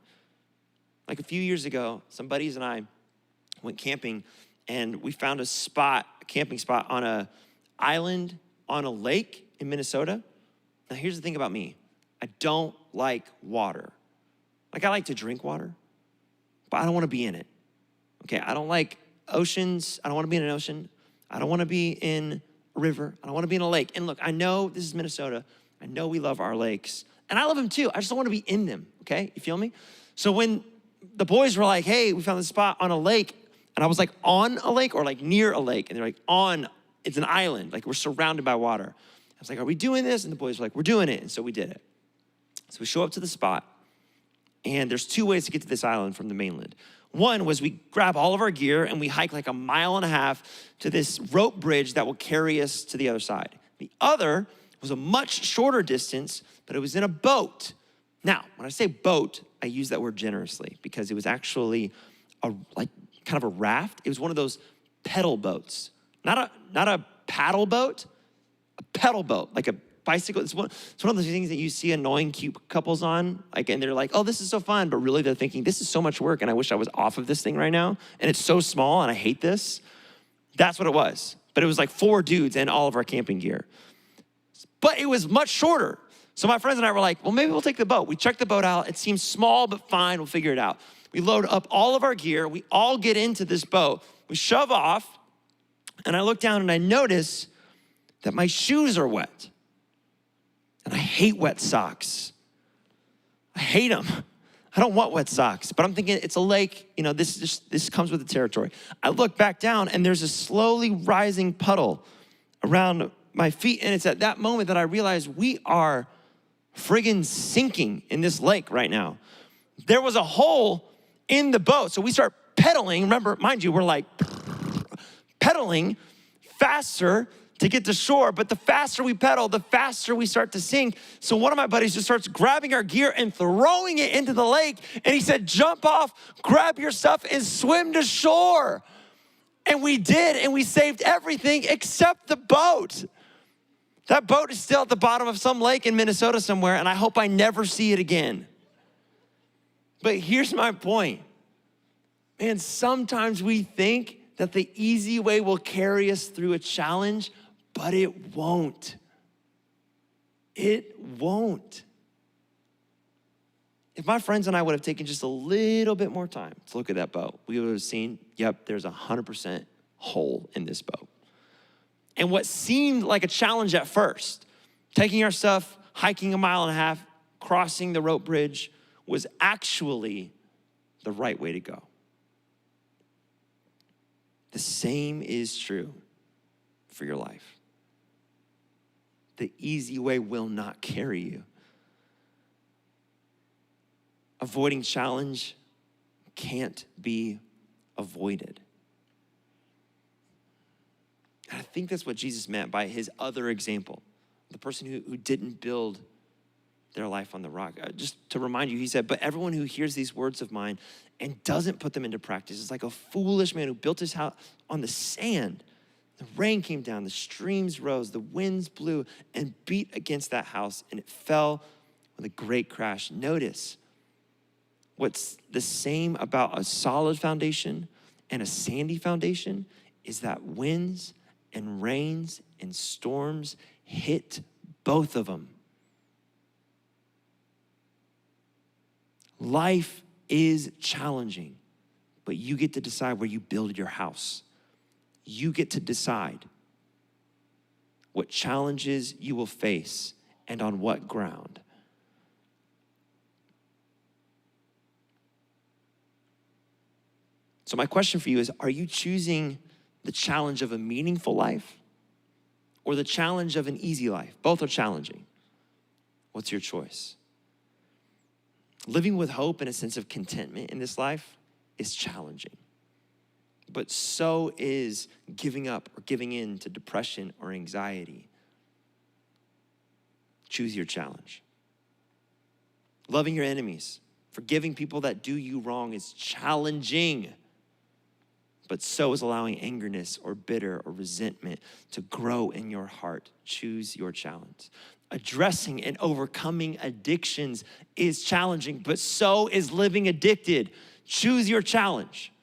E: Like a few years ago, some buddies and I went camping and we found a camping spot on an island on a lake in Minnesota. Now here's the thing about me. I don't like water. Like I like to drink water, but I don't want to be in it. Okay, I don't like oceans. I don't want to be in an ocean. I don't want to be in a river. I don't want to be in a lake. And look, I know this is Minnesota. I know we love our lakes. And I love them too. I just don't want to be in them, okay? You feel me? So when the boys were like, hey, we found this spot on a lake, and I was like, on a lake or like near a lake? And they're like, it's an island. Like we're surrounded by water. I was like, are we doing this? And the boys were like, we're doing it. And so we did it. So we show up to the spot, and there's two ways to get to this island from the mainland. One was we grab all of our gear and we hike like 1.5 miles to this rope bridge that will carry us to the other side. The other was a much shorter distance, but it was in a boat. Now, when I say boat, I use that word generously because it was actually kind of a raft. It was one of those pedal boats, not a paddle boat, a pedal boat, like a bicycle. It's one of those things that you see annoying cute couples on, and they're like, oh, this is so fun, but really they're thinking, this is so much work and I wish I was off of this thing right now, and it's so small and I hate this. That's what it was. But it was like 4 dudes and all of our camping gear. But it was much shorter. So my friends and I were like, well, maybe we'll take the boat. We checked the boat out. It seems small, but fine, we'll figure it out. We load up all of our gear. We all get into this boat. We shove off, and I look down and I notice that my shoes are wet. And I hate wet socks. I hate them. I don't want wet socks, but I'm thinking it's a lake. This comes with the territory. I look back down and there's a slowly rising puddle around my feet. And it's at that moment that I realize we are friggin' sinking in this lake right now. There was a hole in the boat. So we start pedaling. Remember, mind you, we're like pedaling faster to get to shore, but the faster we pedal, the faster we start to sink. So one of my buddies just starts grabbing our gear and throwing it into the lake. And he said, jump off, grab your stuff, and swim to shore. And we did, and we saved everything except the boat. That boat is still at the bottom of some lake in Minnesota somewhere, and I hope I never see it again. But here's my point. Man, sometimes we think that the easy way will carry us through a challenge, but it won't. It won't. If my friends and I would have taken just a little bit more time to look at that boat, we would have seen, yep, there's 100% hole in this boat. And what seemed like a challenge at first, taking our stuff, hiking 1.5 miles, crossing the rope bridge, was actually the right way to go. The same is true for your life. The easy way will not carry you. Avoiding challenge can't be avoided. And I think that's what Jesus meant by his other example, the person who didn't build their life on the rock. Just to remind you, he said, but everyone who hears these words of mine and doesn't put them into practice is like a foolish man who built his house on the sand. The rain came down, the streams rose, the winds blew and beat against that house, and it fell with a great crash. Notice, What's the same about a solid foundation and a sandy foundation is that winds and rains and storms hit both of them. Life is challenging, but you get to decide where you build your house. You get to decide what challenges you will face and on what ground. So my question for you is, are you choosing the challenge of a meaningful life or the challenge of an easy life? Both are challenging. What's your choice? Living with hope and a sense of contentment in this life is challenging. But so is giving up or giving in to depression or anxiety. Choose your challenge. Loving your enemies, forgiving people that do you wrong is challenging. But so is allowing angerness or bitter or resentment to grow in your heart. Choose your challenge. Addressing and overcoming addictions is challenging, but so is living addicted. Choose your challenge.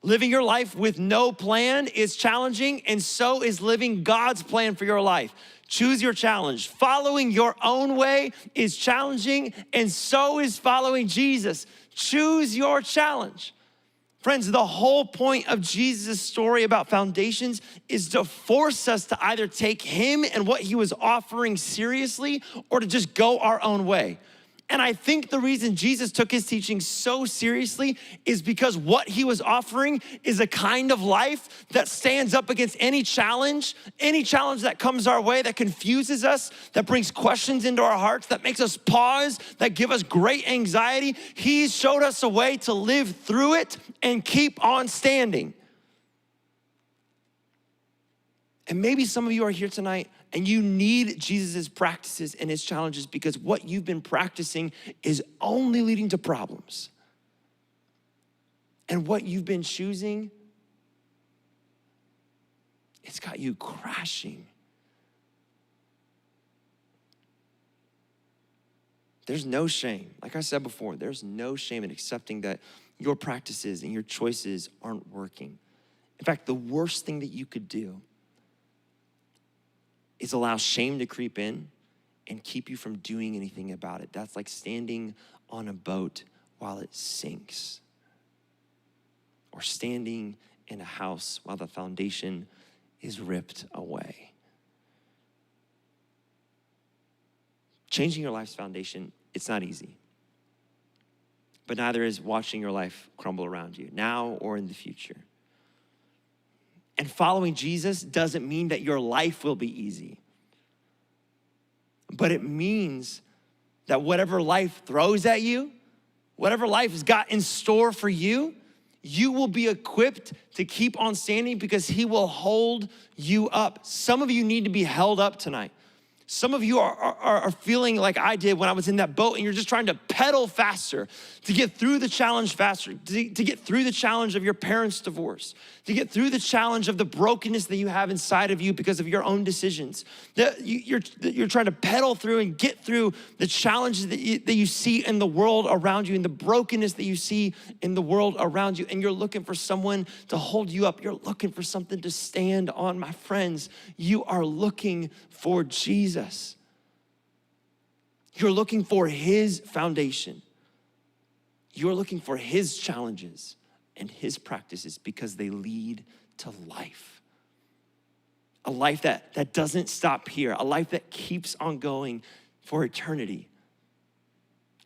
E: Living your life with no plan is challenging, and so is living God's plan for your life. Choose your challenge. Following your own way is challenging, and so is following Jesus. Choose your challenge. Friends, the whole point of Jesus' story about foundations is to force us to either take him and what he was offering seriously or to just go our own way. And I think the reason Jesus took his teaching so seriously is because what he was offering is a kind of life that stands up against any challenge that comes our way, that confuses us, that brings questions into our hearts, that makes us pause, that give us great anxiety. He showed us a way to live through it and keep on standing. And maybe some of you are here tonight and you need Jesus' practices and his challenges because what you've been practicing is only leading to problems. And what you've been choosing, it's got you crashing. There's no shame. Like I said before, there's no shame in accepting that your practices and your choices aren't working. In fact, the worst thing that you could do is allow shame to creep in and keep you from doing anything about it. That's like standing on a boat while it sinks, or standing in a house while the foundation is ripped away. Changing your life's foundation, it's not easy. But neither is watching your life crumble around you, now or in the future. And following Jesus doesn't mean that your life will be easy. But it means that whatever life throws at you, whatever life has got in store for you, you will be equipped to keep on standing because he will hold you up. Some of you need to be held up tonight. Some of you are feeling like I did when I was in that boat, and you're just trying to pedal faster to get through the challenge faster, to get through the challenge of your parents' divorce, to get through the challenge of the brokenness that you have inside of you because of your own decisions. You're trying to pedal through and get through the challenges that you see in the world around you and the brokenness that you see in the world around you, and you're looking for someone to hold you up. You're looking for something to stand on. My friends, you are looking for Jesus. You're looking for his foundation. You're looking for his challenges and his practices because they lead to life. A life that doesn't stop here, a life that keeps on going for eternity.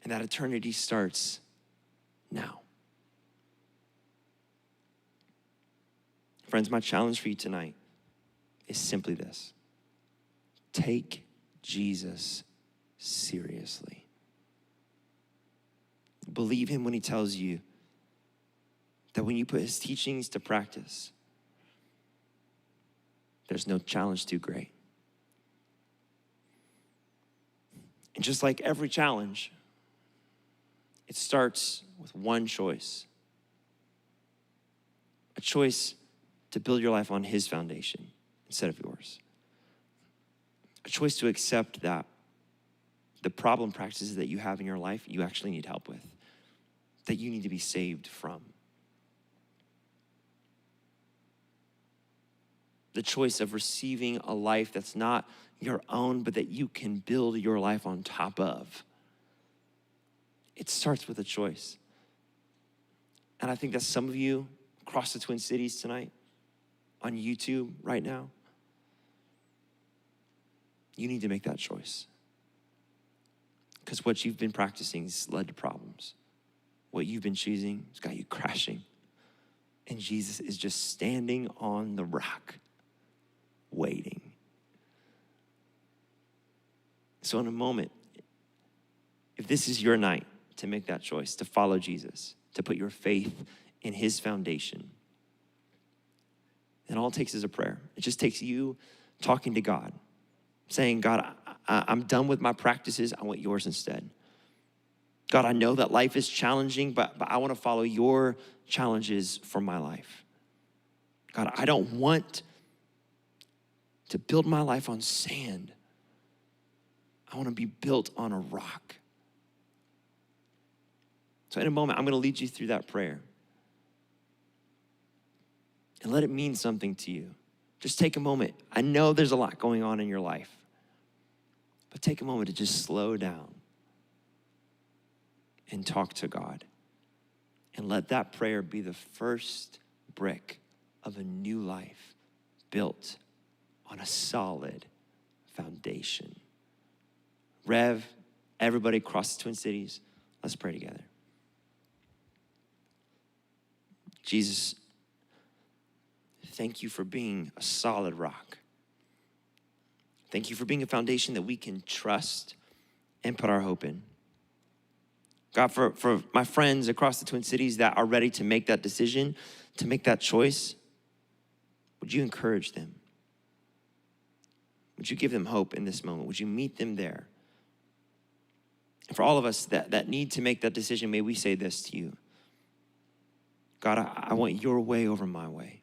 E: And that eternity starts now. Friends, my challenge for you tonight is simply this. Take Jesus seriously. Believe him when he tells you that when you put his teachings to practice, there's no challenge too great. And just like every challenge, it starts with one choice. A choice to build your life on his foundation instead of yours. A choice to accept that the problem practices that you have in your life, you actually need help with, that you need to be saved from. The choice of receiving a life that's not your own, but that you can build your life on top of. It starts with a choice. And I think that some of you across the Twin Cities tonight, on YouTube right now, you need to make that choice. Because what you've been practicing has led to problems. What you've been choosing has got you crashing. And Jesus is just standing on the rock, waiting. So in a moment, if this is your night to make that choice, to follow Jesus, to put your faith in his foundation, then all it takes is a prayer. It just takes you talking to God, saying, God, I'm done with my practices. I want yours instead. God, I know that life is challenging, but I want to follow your challenges for my life. God, I don't want to build my life on sand. I want to be built on a rock. So in a moment, I'm going to lead you through that prayer. And let it mean something to you. Just take a moment. I know there's a lot going on in your life, but take a moment to just slow down and talk to God. And let that prayer be the first brick of a new life built on a solid foundation. Rev, everybody across the Twin Cities, let's pray together. Jesus, thank you for being a solid rock. Thank you for being a foundation that we can trust and put our hope in. God, for my friends across the Twin Cities that are ready to make that decision, to make that choice, would you encourage them? Would you give them hope in this moment? Would you meet them there? And for all of us that need to make that decision, may we say this to you. God, I want your way over my way.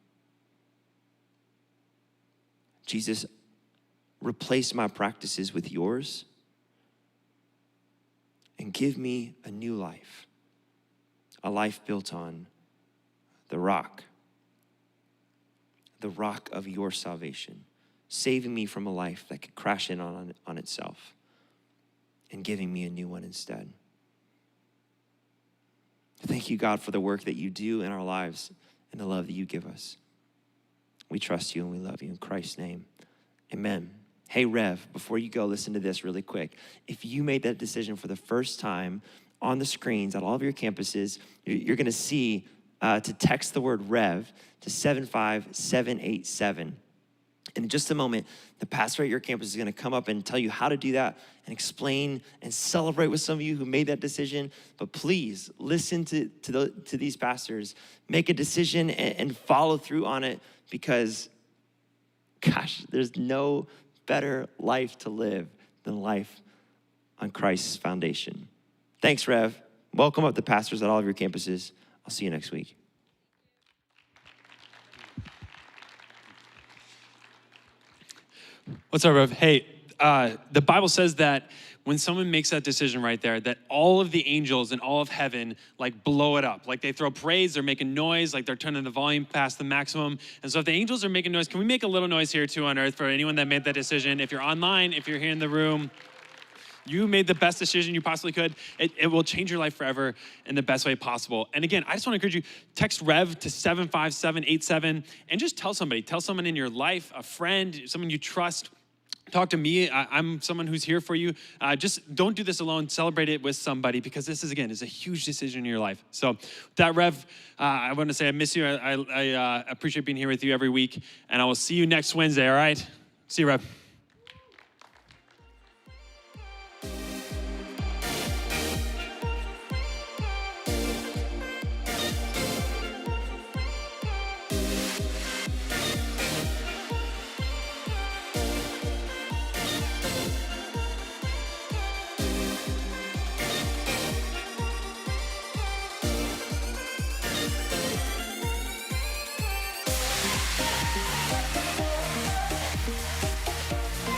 E: Jesus, replace my practices with yours and give me a new life, a life built on the rock of your salvation, saving me from a life that could crash in on itself and giving me a new one instead. Thank you, God, for the work that you do in our lives and the love that you give us. We trust you and we love you in Christ's name. Amen. Hey, Rev, before you go, listen to this really quick. If you made that decision for the first time on the screens at all of your campuses, you're going to see to text the word Rev to 75787. And in just a moment, the pastor at your campus is going to come up and tell you how to do that and explain and celebrate with some of you who made that decision. But please listen to these pastors, make a decision and follow through on it, because, gosh, there's no better life to live than life on Christ's foundation. Thanks, Rev. Welcome up the pastors at all of your campuses. I'll see you next week.
C: What's up, Rev? Hey, the Bible says that when someone makes that decision right there, that all of the angels and all of heaven like blow it up. Like they throw praise, they're making noise, like they're turning the volume past the maximum. And so if the angels are making noise, can we make a little noise here too on earth for anyone that made that decision? If you're online, if you're here in the room, you made the best decision you possibly could. It will change your life forever in the best way possible. And again, I just want to encourage you, text Rev to 75787 and just tell somebody. Tell someone in your life, a friend, someone you trust. Talk to me. I'm someone who's here for you. Just don't do this alone. Celebrate it with somebody, because this is a huge decision in your life. So with that, Rev, I want to say I miss you. I appreciate being here with you every week. And I will see you next Wednesday, all right? See you, Rev.